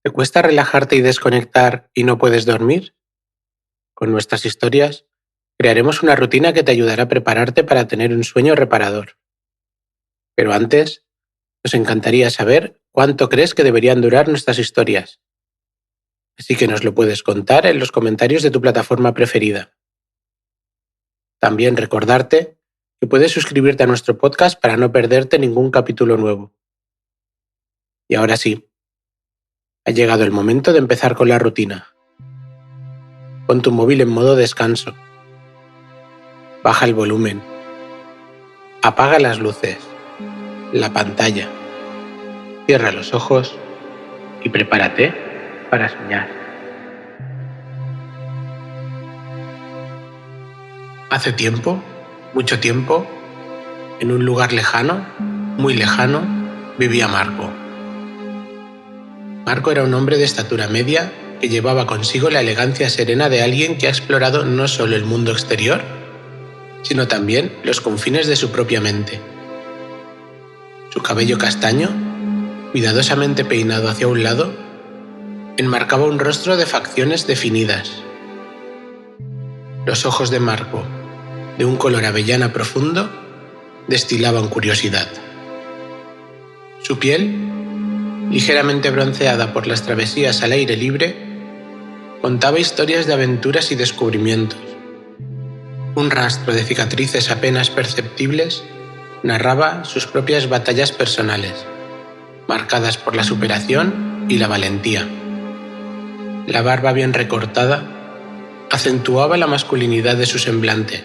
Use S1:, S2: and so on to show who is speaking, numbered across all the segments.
S1: ¿Te cuesta relajarte y desconectar y no puedes dormir? Con nuestras historias, crearemos una rutina que te ayudará a prepararte para tener un sueño reparador. Pero antes, nos encantaría saber cuánto crees que deberían durar nuestras historias. Así que nos lo puedes contar en los comentarios de tu plataforma preferida. También recordarte que puedes suscribirte a nuestro podcast para no perderte ningún capítulo nuevo. Y ahora sí, ha llegado el momento de empezar con la rutina. Pon tu móvil en modo descanso. Baja el volumen. Apaga las luces, la pantalla. Cierra los ojos y prepárate para soñar. Hace tiempo, mucho tiempo, en un lugar lejano, muy lejano, vivía Marco. Marco era un hombre de estatura media que llevaba consigo la elegancia serena de alguien que ha explorado no solo el mundo exterior, sino también los confines de su propia mente. Su cabello castaño, cuidadosamente peinado hacia un lado, enmarcaba un rostro de facciones definidas. Los ojos de Marco, de un color avellana profundo, destilaban curiosidad. Su piel, ligeramente bronceada por las travesías al aire libre, contaba historias de aventuras y descubrimientos. Un rastro de cicatrices apenas perceptibles narraba sus propias batallas personales, marcadas por la superación y la valentía. La barba bien recortada acentuaba la masculinidad de su semblante,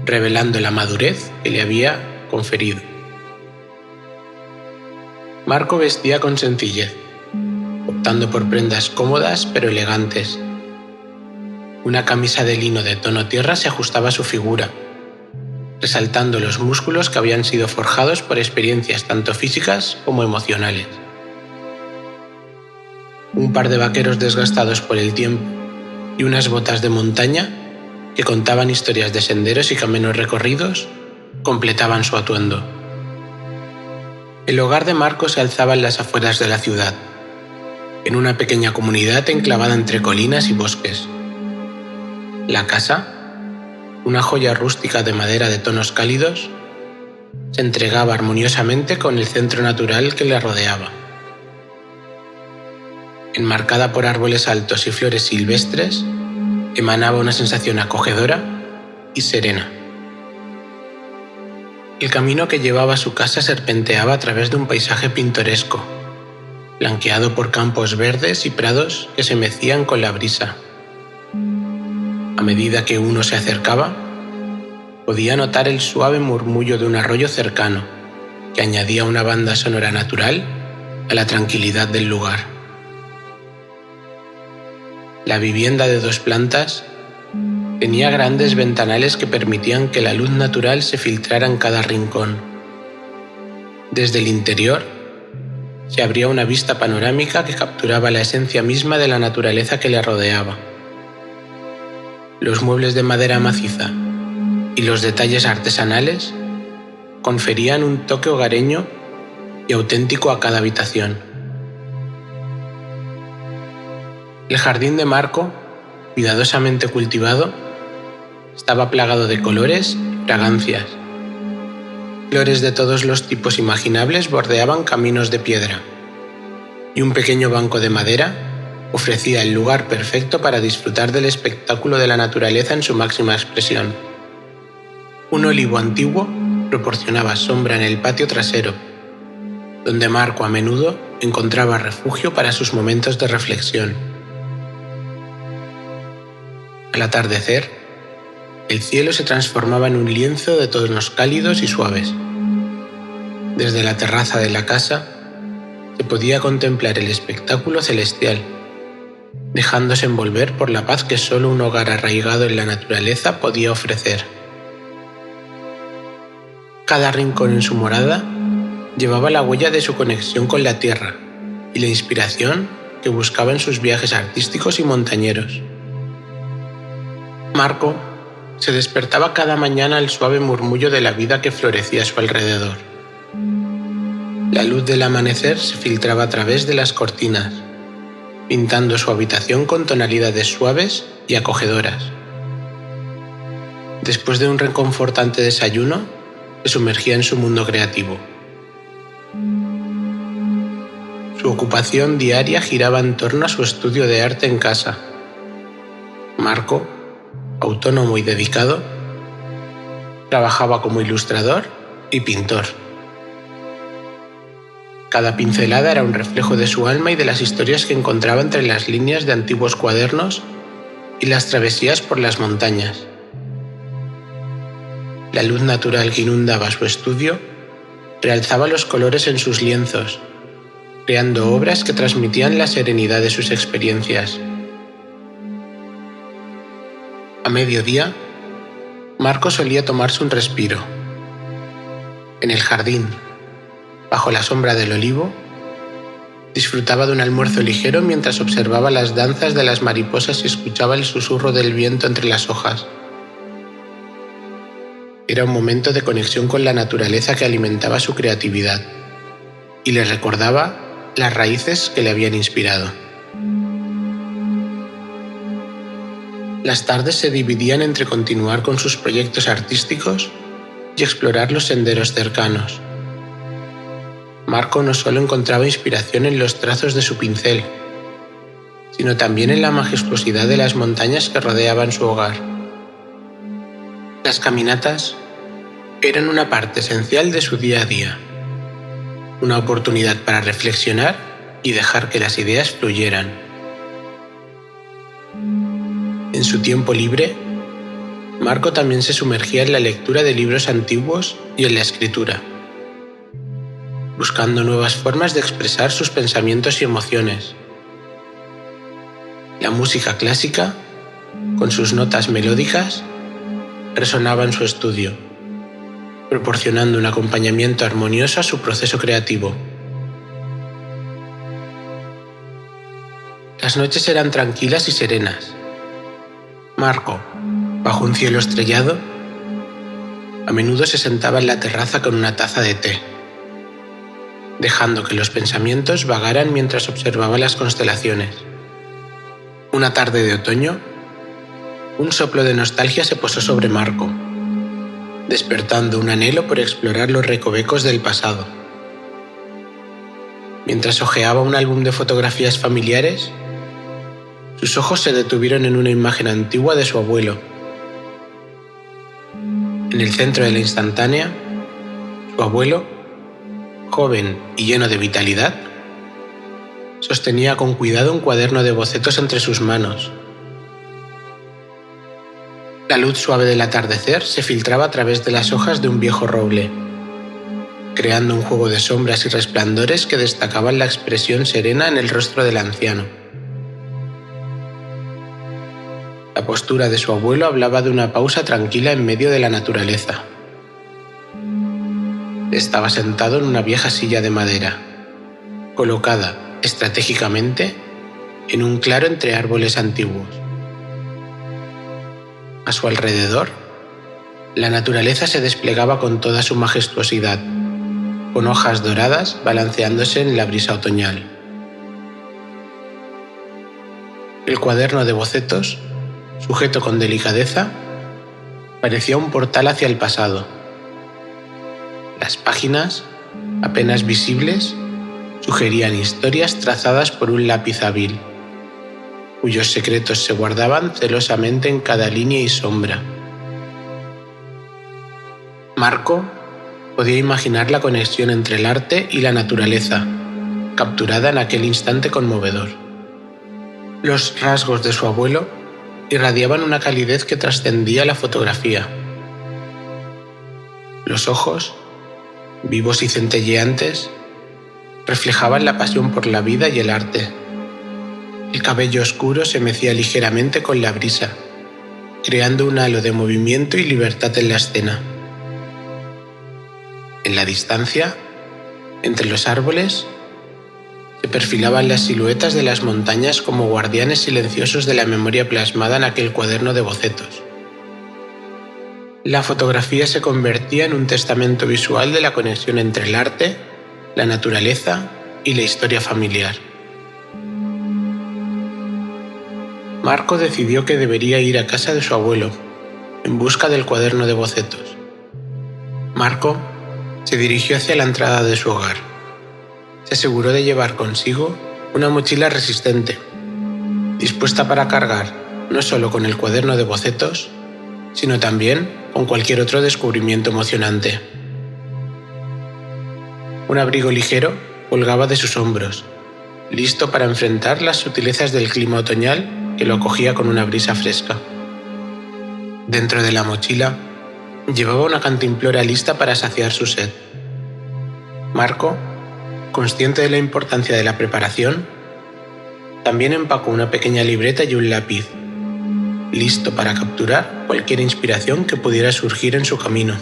S1: revelando la madurez que le había conferido. Marco vestía con sencillez, optando por prendas cómodas pero elegantes. Una camisa de lino de tono tierra se ajustaba a su figura, resaltando los músculos que habían sido forjados por experiencias tanto físicas como emocionales. Un par de vaqueros desgastados por el tiempo y unas botas de montaña que contaban historias de senderos y caminos recorridos completaban su atuendo. El hogar de Marco se alzaba en las afueras de la ciudad, en una pequeña comunidad enclavada entre colinas y bosques. La casa, una joya rústica de madera de tonos cálidos, se entregaba armoniosamente con el centro natural que la rodeaba. Enmarcada por árboles altos y flores silvestres, emanaba una sensación acogedora y serena. El camino que llevaba a su casa serpenteaba a través de un paisaje pintoresco, blanqueado por campos verdes y prados que se mecían con la brisa. A medida que uno se acercaba, podía notar el suave murmullo de un arroyo cercano, que añadía una banda sonora natural a la tranquilidad del lugar. La vivienda de 2 plantas tenía grandes ventanales que permitían que la luz natural se filtrara en cada rincón. Desde el interior se abría una vista panorámica que capturaba la esencia misma de la naturaleza que le rodeaba. Los muebles de madera maciza y los detalles artesanales conferían un toque hogareño y auténtico a cada habitación. El jardín de Marco, cuidadosamente cultivado, estaba plagado de colores y fragancias. Flores de todos los tipos imaginables bordeaban caminos de piedra, y un pequeño banco de madera ofrecía el lugar perfecto para disfrutar del espectáculo de la naturaleza en su máxima expresión. Un olivo antiguo proporcionaba sombra en el patio trasero, donde Marco a menudo encontraba refugio para sus momentos de reflexión. Al atardecer, el cielo se transformaba en un lienzo de tonos cálidos y suaves. Desde la terraza de la casa se podía contemplar el espectáculo celestial, dejándose envolver por la paz que solo un hogar arraigado en la naturaleza podía ofrecer. Cada rincón en su morada llevaba la huella de su conexión con la tierra y la inspiración que buscaba en sus viajes artísticos y montañeros. Marco se despertaba cada mañana al suave murmullo de la vida que florecía a su alrededor. La luz del amanecer se filtraba a través de las cortinas, pintando su habitación con tonalidades suaves y acogedoras. Después de un reconfortante desayuno, se sumergía en su mundo creativo. Su ocupación diaria giraba en torno a su estudio de arte en casa. Marco, autónomo y dedicado, trabajaba como ilustrador y pintor. Cada pincelada era un reflejo de su alma y de las historias que encontraba entre las líneas de antiguos cuadernos y las travesías por las montañas. La luz natural que inundaba su estudio realzaba los colores en sus lienzos, creando obras que transmitían la serenidad de sus experiencias. A mediodía, Marco solía tomarse un respiro. En el jardín, bajo la sombra del olivo, disfrutaba de un almuerzo ligero mientras observaba las danzas de las mariposas y escuchaba el susurro del viento entre las hojas. Era un momento de conexión con la naturaleza que alimentaba su creatividad y le recordaba las raíces que le habían inspirado. Las tardes se dividían entre continuar con sus proyectos artísticos y explorar los senderos cercanos. Marco no solo encontraba inspiración en los trazos de su pincel, sino también en la majestuosidad de las montañas que rodeaban su hogar. Las caminatas eran una parte esencial de su día a día, una oportunidad para reflexionar y dejar que las ideas fluyeran. En su tiempo libre, Marco también se sumergía en la lectura de libros antiguos y en la escritura, buscando nuevas formas de expresar sus pensamientos y emociones. La música clásica, con sus notas melódicas, resonaba en su estudio, proporcionando un acompañamiento armonioso a su proceso creativo. Las noches eran tranquilas y serenas. Marco, bajo un cielo estrellado, a menudo se sentaba en la terraza con una taza de té, dejando que los pensamientos vagaran mientras observaba las constelaciones. Una tarde de otoño, un soplo de nostalgia se posó sobre Marco, despertando un anhelo por explorar los recovecos del pasado. Mientras hojeaba un álbum de fotografías familiares, sus ojos se detuvieron en una imagen antigua de su abuelo. En el centro de la instantánea, su abuelo, joven y lleno de vitalidad, sostenía con cuidado un cuaderno de bocetos entre sus manos. La luz suave del atardecer se filtraba a través de las hojas de un viejo roble, creando un juego de sombras y resplandores que destacaban la expresión serena en el rostro del anciano. La postura de su abuelo hablaba de una pausa tranquila en medio de la naturaleza. Estaba sentado en una vieja silla de madera, colocada estratégicamente en un claro entre árboles antiguos. A su alrededor, la naturaleza se desplegaba con toda su majestuosidad, con hojas doradas balanceándose en la brisa otoñal. El cuaderno de bocetos, sujeto con delicadeza, parecía un portal hacia el pasado. Las páginas, apenas visibles, sugerían historias trazadas por un lápiz hábil, cuyos secretos se guardaban celosamente en cada línea y sombra. Marco podía imaginar la conexión entre el arte y la naturaleza, capturada en aquel instante conmovedor. Los rasgos de su abuelo irradiaban una calidez que trascendía la fotografía. Los ojos, vivos y centelleantes, reflejaban la pasión por la vida y el arte. El cabello oscuro se mecía ligeramente con la brisa, creando un halo de movimiento y libertad en la escena. En la distancia, entre los árboles, se perfilaban las siluetas de las montañas como guardianes silenciosos de la memoria plasmada en aquel cuaderno de bocetos. La fotografía se convertía en un testamento visual de la conexión entre el arte, la naturaleza y la historia familiar. Marco decidió que debería ir a casa de su abuelo, en busca del cuaderno de bocetos. Marco se dirigió hacia la entrada de su hogar. Se aseguró de llevar consigo una mochila resistente, dispuesta para cargar no solo con el cuaderno de bocetos, sino también con cualquier otro descubrimiento emocionante. Un abrigo ligero colgaba de sus hombros, listo para enfrentar las sutilezas del clima otoñal que lo acogía con una brisa fresca. Dentro de la mochila llevaba una cantimplora lista para saciar su sed. Marco, consciente de la importancia de la preparación, también empacó una pequeña libreta y un lápiz, listo para capturar cualquier inspiración que pudiera surgir en su camino.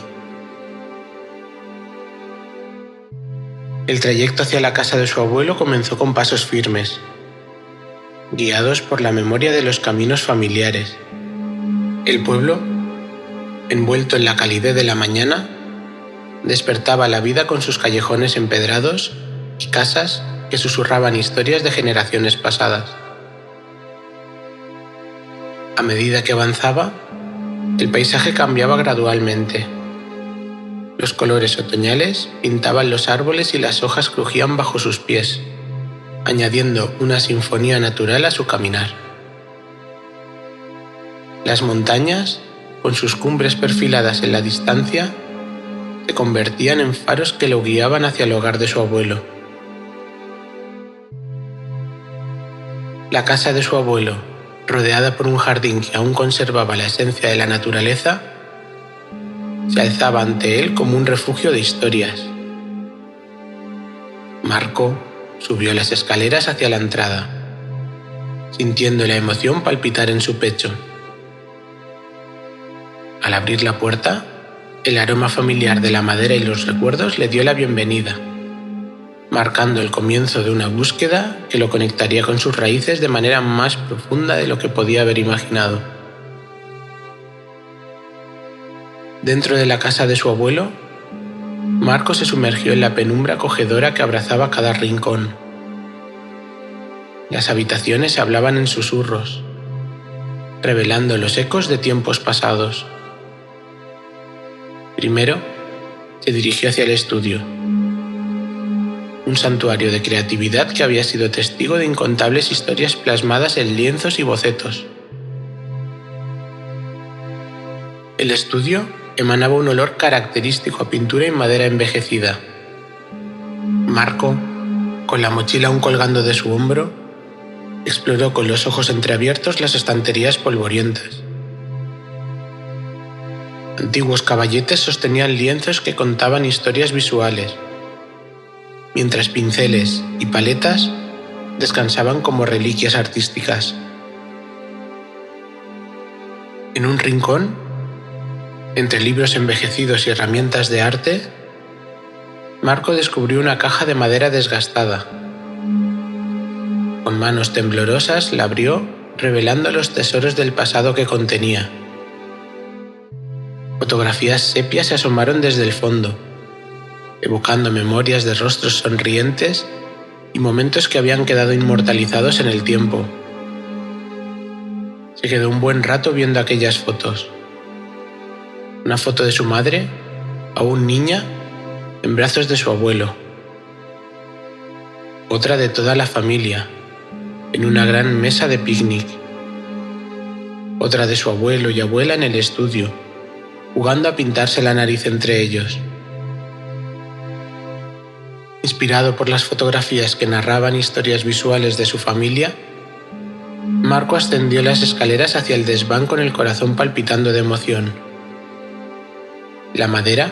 S1: El trayecto hacia la casa de su abuelo comenzó con pasos firmes, guiados por la memoria de los caminos familiares. El pueblo, envuelto en la calidez de la mañana, despertaba la vida con sus callejones empedrados y casas que susurraban historias de generaciones pasadas. A medida que avanzaba, el paisaje cambiaba gradualmente. Los colores otoñales pintaban los árboles y las hojas crujían bajo sus pies, añadiendo una sinfonía natural a su caminar. Las montañas, con sus cumbres perfiladas en la distancia, se convertían en faros que lo guiaban hacia el hogar de su abuelo. La casa de su abuelo, rodeada por un jardín que aún conservaba la esencia de la naturaleza, se alzaba ante él como un refugio de historias. Marco subió las escaleras hacia la entrada, sintiendo la emoción palpitar en su pecho. Al abrir la puerta, el aroma familiar de la madera y los recuerdos le dio la bienvenida, marcando el comienzo de una búsqueda que lo conectaría con sus raíces de manera más profunda de lo que podía haber imaginado. Dentro de la casa de su abuelo, Marco se sumergió en la penumbra acogedora que abrazaba cada rincón. Las habitaciones hablaban en susurros, revelando los ecos de tiempos pasados. Primero, se dirigió hacia el estudio, un santuario de creatividad que había sido testigo de incontables historias plasmadas en lienzos y bocetos. El estudio emanaba un olor característico a pintura y madera envejecida. Marco, con la mochila aún colgando de su hombro, exploró con los ojos entreabiertos las estanterías polvorientas. Antiguos caballetes sostenían lienzos que contaban historias visuales, mientras pinceles y paletas descansaban como reliquias artísticas. En un rincón, entre libros envejecidos y herramientas de arte, Marco descubrió una caja de madera desgastada. Con manos temblorosas la abrió, revelando los tesoros del pasado que contenía. Fotografías sepia se asomaron desde el fondo, evocando memorias de rostros sonrientes y momentos que habían quedado inmortalizados en el tiempo. Se quedó un buen rato viendo aquellas fotos. Una foto de su madre, aún niña, en brazos de su abuelo. Otra de toda la familia, en una gran mesa de picnic. Otra de su abuelo y abuela en el estudio, jugando a pintarse la nariz entre ellos. Inspirado por las fotografías que narraban historias visuales de su familia, Marco ascendió las escaleras hacia el desván con el corazón palpitando de emoción. La madera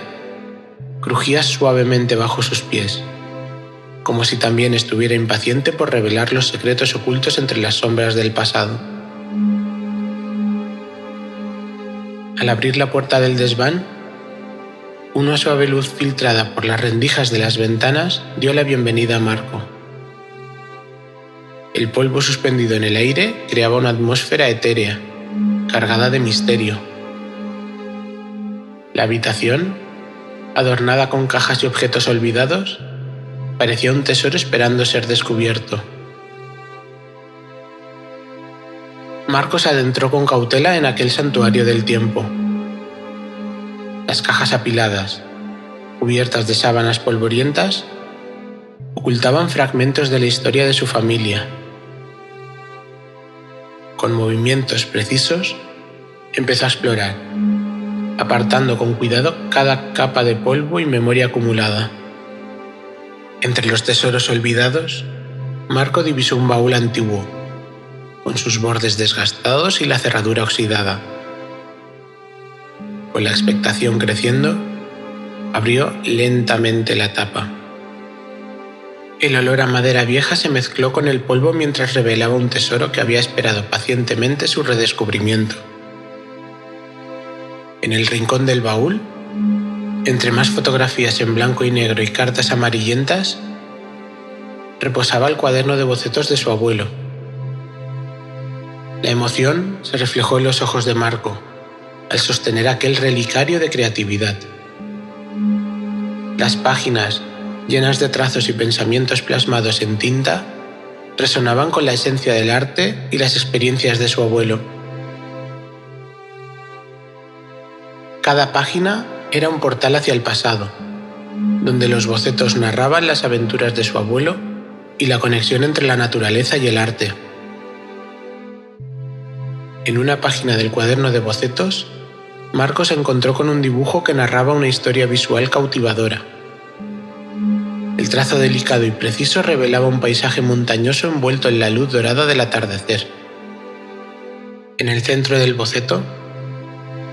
S1: crujía suavemente bajo sus pies, como si también estuviera impaciente por revelar los secretos ocultos entre las sombras del pasado. Al abrir la puerta del desván, una suave luz filtrada por las rendijas de las ventanas dio la bienvenida a Marco. El polvo suspendido en el aire creaba una atmósfera etérea, cargada de misterio. La habitación, adornada con cajas y objetos olvidados, parecía un tesoro esperando ser descubierto. Marco se adentró con cautela en aquel santuario del tiempo. Las cajas apiladas, cubiertas de sábanas polvorientas, ocultaban fragmentos de la historia de su familia. Con movimientos precisos, empezó a explorar, apartando con cuidado cada capa de polvo y memoria acumulada. Entre los tesoros olvidados, Marco divisó un baúl antiguo, con sus bordes desgastados y la cerradura oxidada. Con la expectación creciendo, abrió lentamente la tapa. El olor a madera vieja se mezcló con el polvo mientras revelaba un tesoro que había esperado pacientemente su redescubrimiento. En el rincón del baúl, entre más fotografías en blanco y negro y cartas amarillentas, reposaba el cuaderno de bocetos de su abuelo. La emoción se reflejó en los ojos de Marco al sostener aquel relicario de creatividad. Las páginas, llenas de trazos y pensamientos plasmados en tinta, resonaban con la esencia del arte y las experiencias de su abuelo. Cada página era un portal hacia el pasado, donde los bocetos narraban las aventuras de su abuelo y la conexión entre la naturaleza y el arte. En una página del cuaderno de bocetos, Marco se encontró con un dibujo que narraba una historia visual cautivadora. El trazo delicado y preciso revelaba un paisaje montañoso envuelto en la luz dorada del atardecer. En el centro del boceto,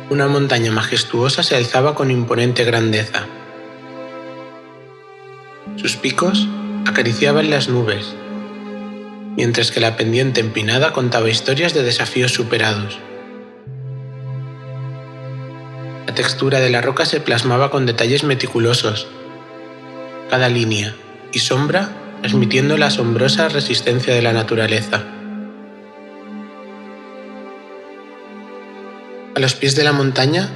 S1: una montaña majestuosa se alzaba con imponente grandeza. Sus picos acariciaban las nubes, mientras que la pendiente empinada contaba historias de desafíos superados. La textura de la roca se plasmaba con detalles meticulosos, cada línea y sombra transmitiendo la asombrosa resistencia de la naturaleza. A los pies de la montaña,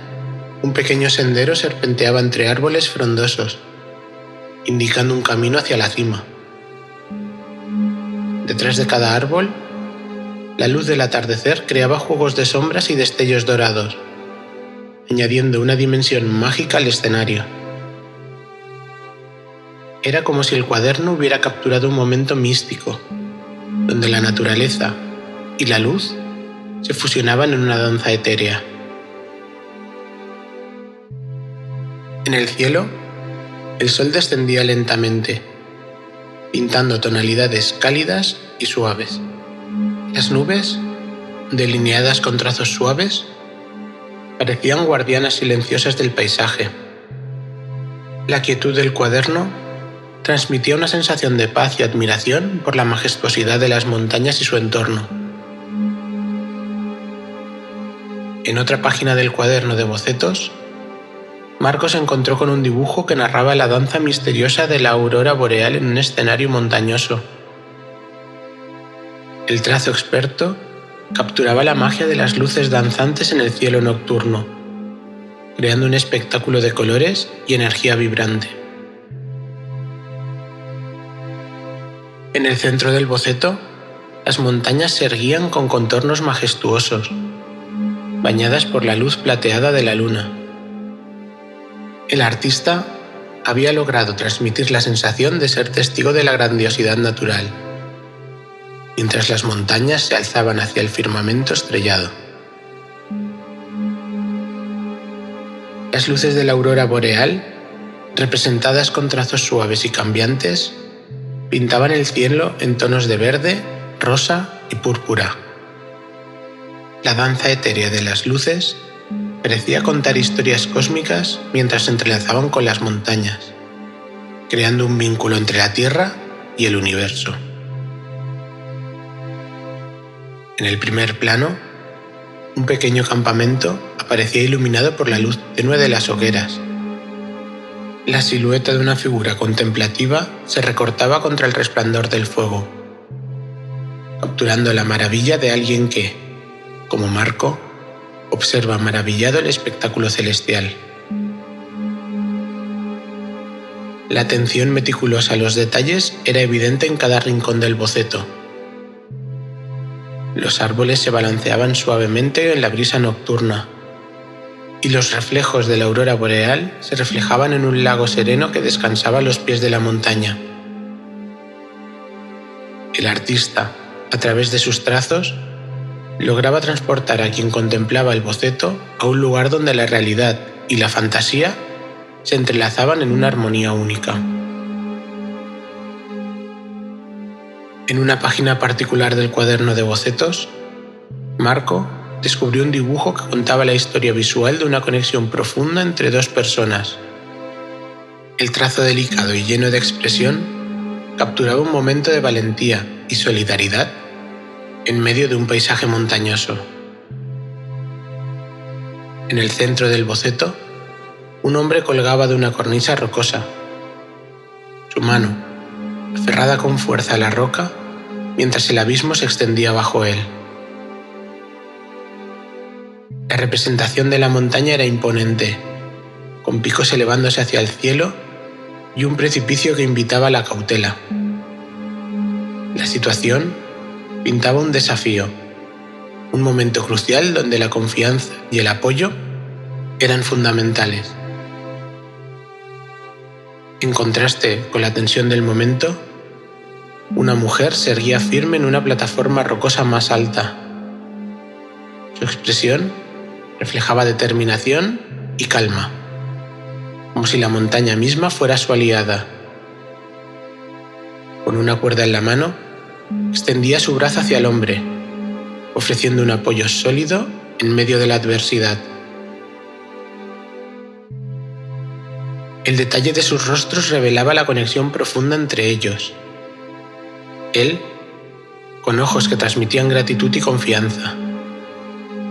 S1: un pequeño sendero serpenteaba entre árboles frondosos, indicando un camino hacia la cima. Detrás de cada árbol, la luz del atardecer creaba juegos de sombras y destellos dorados, añadiendo una dimensión mágica al escenario. Era como si el cuaderno hubiera capturado un momento místico, donde la naturaleza y la luz se fusionaban en una danza etérea. En el cielo, el sol descendía lentamente, pintando tonalidades cálidas y suaves. Las nubes, delineadas con trazos suaves, parecían guardianas silenciosas del paisaje. La quietud del cuaderno transmitía una sensación de paz y admiración por la majestuosidad de las montañas y su entorno. En otra página del cuaderno de bocetos, Marco se encontró con un dibujo que narraba la danza misteriosa de la aurora boreal en un escenario montañoso. El trazo experto capturaba la magia de las luces danzantes en el cielo nocturno, creando un espectáculo de colores y energía vibrante. En el centro del boceto, las montañas se erguían con contornos majestuosos, bañadas por la luz plateada de la luna. El artista había logrado transmitir la sensación de ser testigo de la grandiosidad natural, mientras las montañas se alzaban hacia el firmamento estrellado. Las luces de la aurora boreal, representadas con trazos suaves y cambiantes, pintaban el cielo en tonos de verde, rosa y púrpura. La danza etérea de las luces parecía contar historias cósmicas mientras se entrelazaban con las montañas, creando un vínculo entre la Tierra y el universo. En el primer plano, un pequeño campamento aparecía iluminado por la luz tenue de las hogueras. La silueta de una figura contemplativa se recortaba contra el resplandor del fuego, capturando la maravilla de alguien que, como Marco, observa maravillado el espectáculo celestial. La atención meticulosa a los detalles era evidente en cada rincón del boceto. Los árboles se balanceaban suavemente en la brisa nocturna, y los reflejos de la aurora boreal se reflejaban en un lago sereno que descansaba a los pies de la montaña. El artista, a través de sus trazos, lograba transportar a quien contemplaba el boceto a un lugar donde la realidad y la fantasía se entrelazaban en una armonía única. En una página particular del cuaderno de bocetos, Marco descubrió un dibujo que contaba la historia visual de una conexión profunda entre dos personas. El trazo delicado y lleno de expresión capturaba un momento de valentía y solidaridad en medio de un paisaje montañoso. En el centro del boceto, un hombre colgaba de una cornisa rocosa. Su mano, aferrada con fuerza a la roca, mientras el abismo se extendía bajo él. La representación de la montaña era imponente, con picos elevándose hacia el cielo y un precipicio que invitaba a la cautela. La situación pintaba un desafío, un momento crucial donde la confianza y el apoyo eran fundamentales. En contraste con la tensión del momento, una mujer se erguía firme en una plataforma rocosa más alta. Su expresión reflejaba determinación y calma, como si la montaña misma fuera su aliada. Con una cuerda en la mano, extendía su brazo hacia el hombre, ofreciendo un apoyo sólido en medio de la adversidad. El detalle de sus rostros revelaba la conexión profunda entre ellos. Él, con ojos que transmitían gratitud y confianza,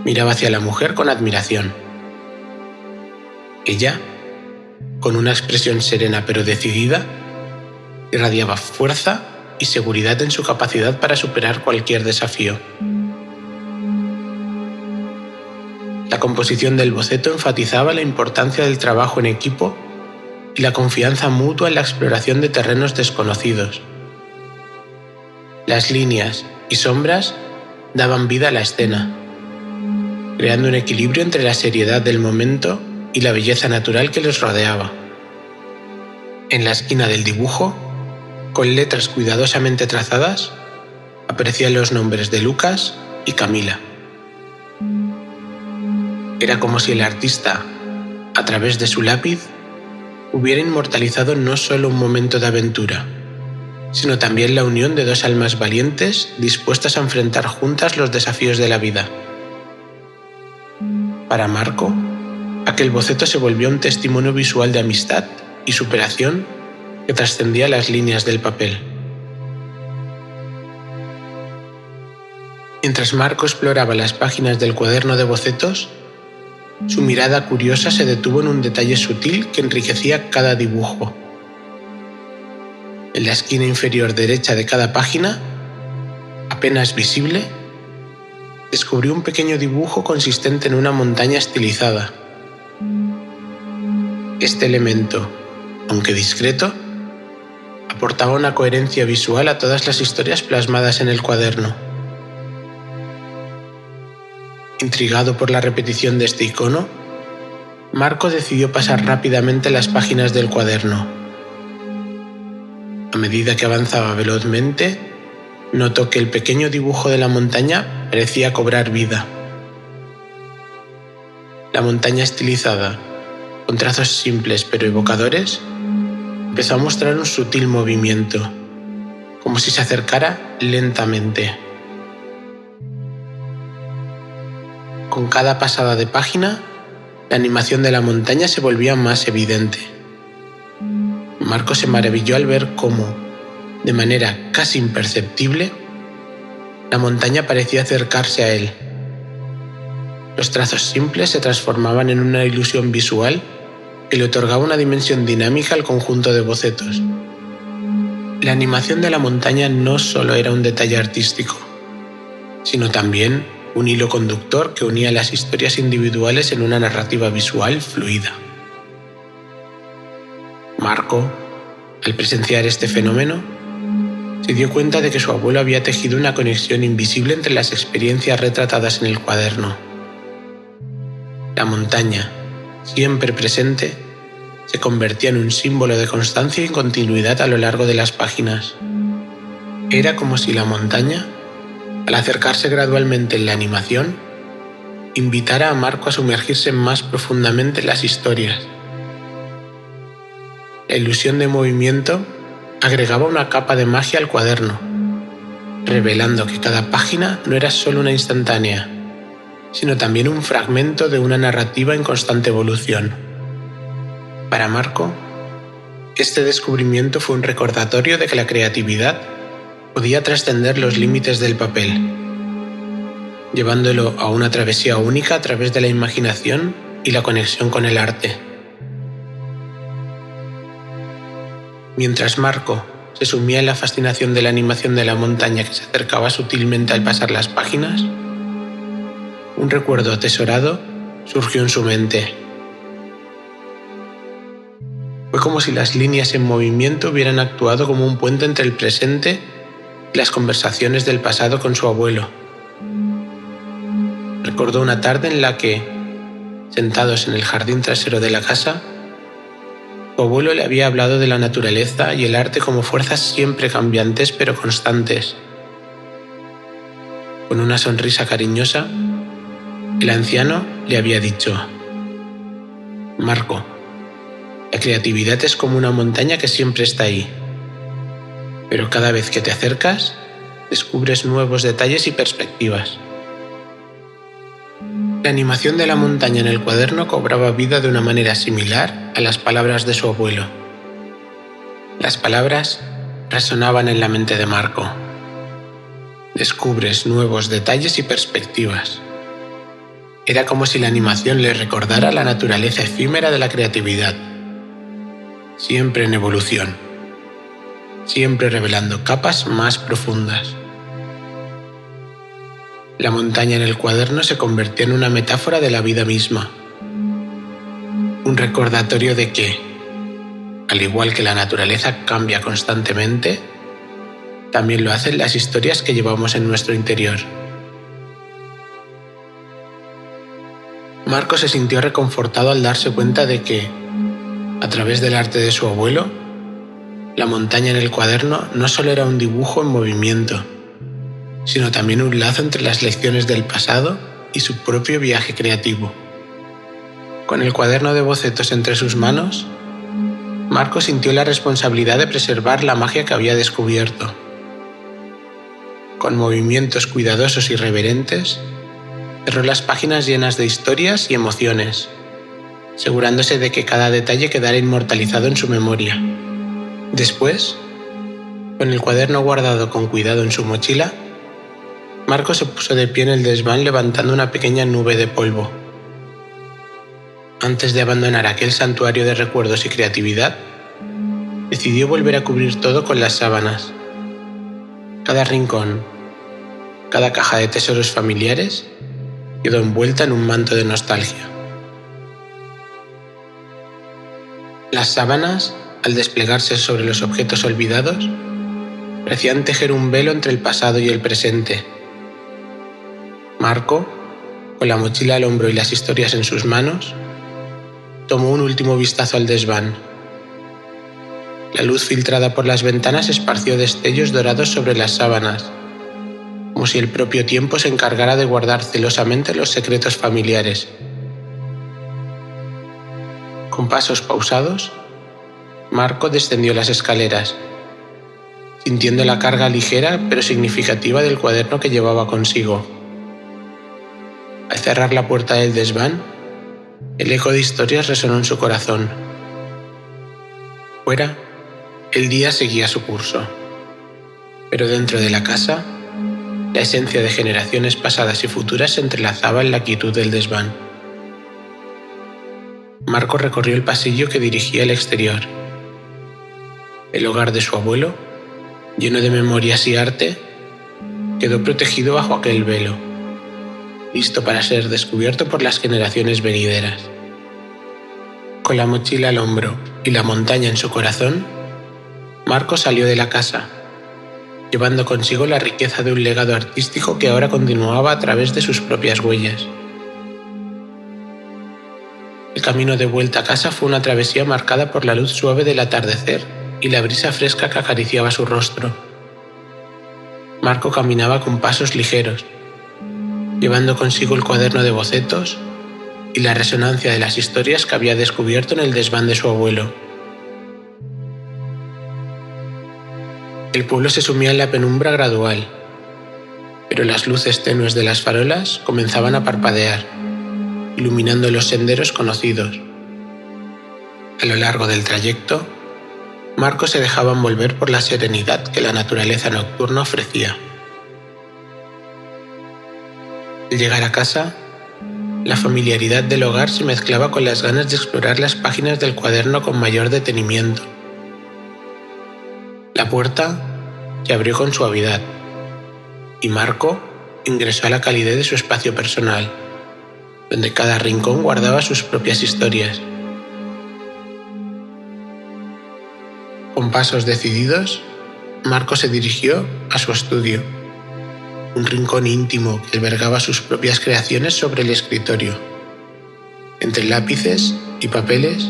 S1: miraba hacia la mujer con admiración. Ella, con una expresión serena pero decidida, irradiaba fuerza y seguridad en su capacidad para superar cualquier desafío. La composición del boceto enfatizaba la importancia del trabajo en equipo y la confianza mutua en la exploración de terrenos desconocidos. Las líneas y sombras daban vida a la escena, creando un equilibrio entre la seriedad del momento y la belleza natural que les rodeaba. En la esquina del dibujo, con letras cuidadosamente trazadas, aparecían los nombres de Lucas y Camila. Era como si el artista, a través de su lápiz, hubiera inmortalizado no solo un momento de aventura, sino también la unión de dos almas valientes dispuestas a enfrentar juntas los desafíos de la vida. Para Marco, aquel boceto se volvió un testimonio visual de amistad y superación que trascendía las líneas del papel. Mientras Marco exploraba las páginas del cuaderno de bocetos, su mirada curiosa se detuvo en un detalle sutil que enriquecía cada dibujo. En la esquina inferior derecha de cada página, apenas visible, descubrió un pequeño dibujo consistente en una montaña estilizada. Este elemento, aunque discreto, aportaba una coherencia visual a todas las historias plasmadas en el cuaderno. Intrigado por la repetición de este icono, Marco decidió pasar rápidamente las páginas del cuaderno. A medida que avanzaba velozmente, notó que el pequeño dibujo de la montaña parecía cobrar vida. La montaña estilizada, con trazos simples pero evocadores, empezó a mostrar un sutil movimiento, como si se acercara lentamente. Con cada pasada de página, la animación de la montaña se volvía más evidente. Marco se maravilló al ver cómo, de manera casi imperceptible, la montaña parecía acercarse a él. Los trazos simples se transformaban en una ilusión visual que le otorgaba una dimensión dinámica al conjunto de bocetos. La animación de la montaña no solo era un detalle artístico, sino también un hilo conductor que unía las historias individuales en una narrativa visual fluida. Marco, al presenciar este fenómeno, Se dio cuenta de que su abuelo había tejido una conexión invisible entre las experiencias retratadas en el cuaderno. La montaña, siempre presente, se convertía en un símbolo de constancia y continuidad a lo largo de las páginas. Era como si la montaña, al acercarse gradualmente en la animación, invitara a Marco a sumergirse más profundamente en las historias. La ilusión de movimiento agregaba una capa de magia al cuaderno, revelando que cada página no era solo una instantánea, sino también un fragmento de una narrativa en constante evolución. Para Marco, este descubrimiento fue un recordatorio de que la creatividad podía trascender los límites del papel, llevándolo a una travesía única a través de la imaginación y la conexión con el arte. Mientras Marco se sumía en la fascinación de la animación de la montaña que se acercaba sutilmente al pasar las páginas, un recuerdo atesorado surgió en su mente. Fue como si las líneas en movimiento hubieran actuado como un puente entre el presente y las conversaciones del pasado con su abuelo. Recordó una tarde en la que, sentados en el jardín trasero de la casa, su abuelo le había hablado de la naturaleza y el arte como fuerzas siempre cambiantes pero constantes. Con una sonrisa cariñosa, el anciano le había dicho: Marco, la creatividad es como una montaña que siempre está ahí, pero cada vez que te acercas, descubres nuevos detalles y perspectivas. La animación de la montaña en el cuaderno cobraba vida de una manera similar a las palabras de su abuelo. Las palabras resonaban en la mente de Marco. Descubres nuevos detalles y perspectivas. Era como si la animación le recordara la naturaleza efímera de la creatividad, siempre en evolución, siempre revelando capas más profundas. La montaña en el cuaderno se convirtió en una metáfora de la vida misma, un recordatorio de que, al igual que la naturaleza cambia constantemente, también lo hacen las historias que llevamos en nuestro interior. Marco se sintió reconfortado al darse cuenta de que, a través del arte de su abuelo, la montaña en el cuaderno no solo era un dibujo en movimiento, sino también un lazo entre las lecciones del pasado y su propio viaje creativo. Con el cuaderno de bocetos entre sus manos, Marco sintió la responsabilidad de preservar la magia que había descubierto. Con movimientos cuidadosos y reverentes, cerró las páginas llenas de historias y emociones, asegurándose de que cada detalle quedara inmortalizado en su memoria. Después, con el cuaderno guardado con cuidado en su mochila, Marco se puso de pie en el desván levantando una pequeña nube de polvo. Antes de abandonar aquel santuario de recuerdos y creatividad, decidió volver a cubrir todo con las sábanas. Cada rincón, cada caja de tesoros familiares quedó envuelta en un manto de nostalgia. Las sábanas, al desplegarse sobre los objetos olvidados, parecían tejer un velo entre el pasado y el presente. Marco, con la mochila al hombro y las historias en sus manos, tomó un último vistazo al desván. La luz filtrada por las ventanas esparció destellos dorados sobre las sábanas, como si el propio tiempo se encargara de guardar celosamente los secretos familiares. Con pasos pausados, Marco descendió las escaleras, sintiendo la carga ligera pero significativa del cuaderno que llevaba consigo. Al cerrar la puerta del desván, el eco de historias resonó en su corazón. Fuera, el día seguía su curso, pero dentro de la casa, la esencia de generaciones pasadas y futuras se entrelazaba en la quietud del desván. Marco recorrió el pasillo que dirigía al exterior. El hogar de su abuelo, lleno de memorias y arte, quedó protegido bajo aquel velo, listo para ser descubierto por las generaciones venideras. Con la mochila al hombro y la montaña en su corazón, Marco salió de la casa, llevando consigo la riqueza de un legado artístico que ahora continuaba a través de sus propias huellas. El camino de vuelta a casa fue una travesía marcada por la luz suave del atardecer y la brisa fresca que acariciaba su rostro. Marco caminaba con pasos ligeros, llevando consigo el cuaderno de bocetos y la resonancia de las historias que había descubierto en el desván de su abuelo. El pueblo se sumía en la penumbra gradual, pero las luces tenues de las farolas comenzaban a parpadear, iluminando los senderos conocidos. A lo largo del trayecto, Marco se dejaba envolver por la serenidad que la naturaleza nocturna ofrecía. Al llegar a casa, la familiaridad del hogar se mezclaba con las ganas de explorar las páginas del cuaderno con mayor detenimiento. La puerta se abrió con suavidad y Marco ingresó a la calidez de su espacio personal, donde cada rincón guardaba sus propias historias. Con pasos decididos, Marco se dirigió a su estudio, un rincón íntimo que albergaba sus propias creaciones sobre el escritorio. Entre lápices y papeles,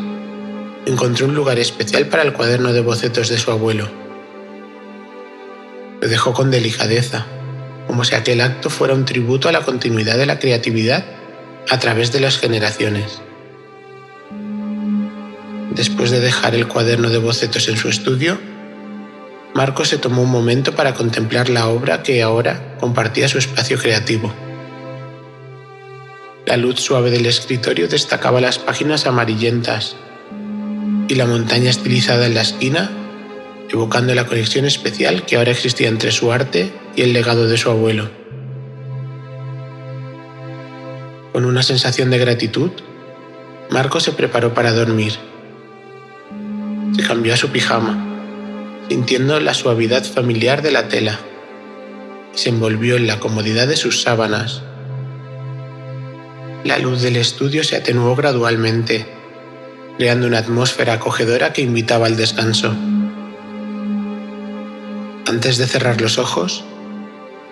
S1: encontró un lugar especial para el cuaderno de bocetos de su abuelo. Lo dejó con delicadeza, como si aquel acto fuera un tributo a la continuidad de la creatividad a través de las generaciones. Después de dejar el cuaderno de bocetos en su estudio, Marco se tomó un momento para contemplar la obra que ahora compartía su espacio creativo. La luz suave del escritorio destacaba las páginas amarillentas y la montaña estilizada en la esquina, evocando la conexión especial que ahora existía entre su arte y el legado de su abuelo. Con una sensación de gratitud, Marco se preparó para dormir. Se cambió a su pijama, sintiendo la suavidad familiar de la tela, y se envolvió en la comodidad de sus sábanas. La luz del estudio se atenuó gradualmente, creando una atmósfera acogedora que invitaba al descanso. Antes de cerrar los ojos,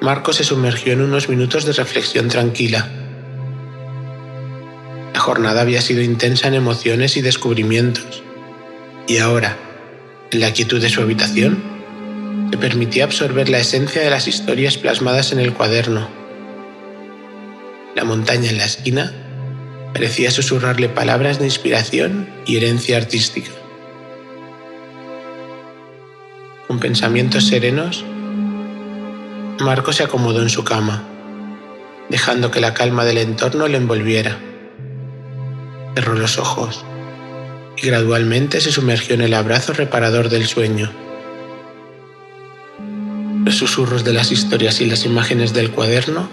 S1: Marco se sumergió en unos minutos de reflexión tranquila. La jornada había sido intensa en emociones y descubrimientos, y ahora, en la quietud de su habitación, se permitía absorber la esencia de las historias plasmadas en el cuaderno. La montaña en la esquina parecía susurrarle palabras de inspiración y herencia artística. Con pensamientos serenos, Marco se acomodó en su cama, dejando que la calma del entorno le envolviera. Cerró los ojos y gradualmente se sumergió en el abrazo reparador del sueño. Los susurros de las historias y las imágenes del cuaderno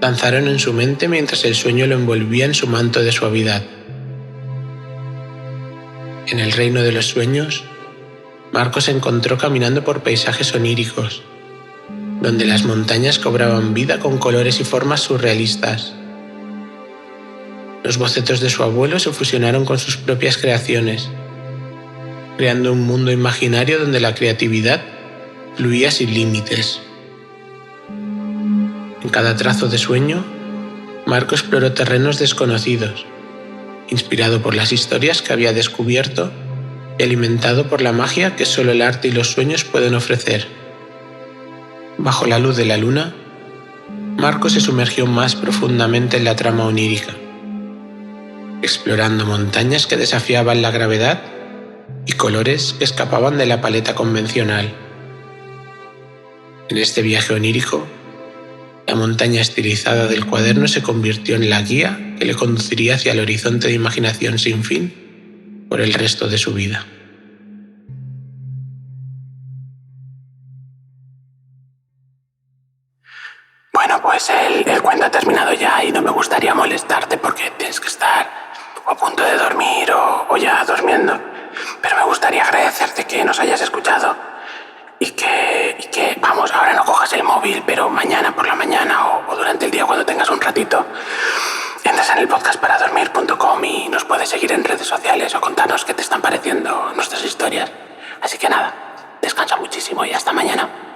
S1: danzaron en su mente mientras el sueño lo envolvía en su manto de suavidad. En el reino de los sueños, Marco se encontró caminando por paisajes oníricos, donde las montañas cobraban vida con colores y formas surrealistas. Los bocetos de su abuelo se fusionaron con sus propias creaciones, creando un mundo imaginario donde la creatividad fluía sin límites. En cada trazo de sueño, Marco exploró terrenos desconocidos, inspirado por las historias que había descubierto y alimentado por la magia que solo el arte y los sueños pueden ofrecer. Bajo la luz de la luna, Marco se sumergió más profundamente en la trama onírica, explorando montañas que desafiaban la gravedad y colores que escapaban de la paleta convencional. En este viaje onírico, la montaña estilizada del cuaderno se convirtió en la guía que le conduciría hacia el horizonte de imaginación sin fin por el resto de su vida.
S2: Bueno, pues el cuento ha terminado ya y no me gustaría molestarte porque tienes que estar a punto de dormir o ya durmiendo. Pero me gustaría agradecerte que nos hayas escuchado y que, vamos, ahora no cojas el móvil, pero mañana por la mañana o durante el día cuando tengas un ratito, entras en el podcastparadormir.com y nos puedes seguir en redes sociales o contarnos qué te están pareciendo nuestras historias. Así que nada, descansa muchísimo y hasta mañana.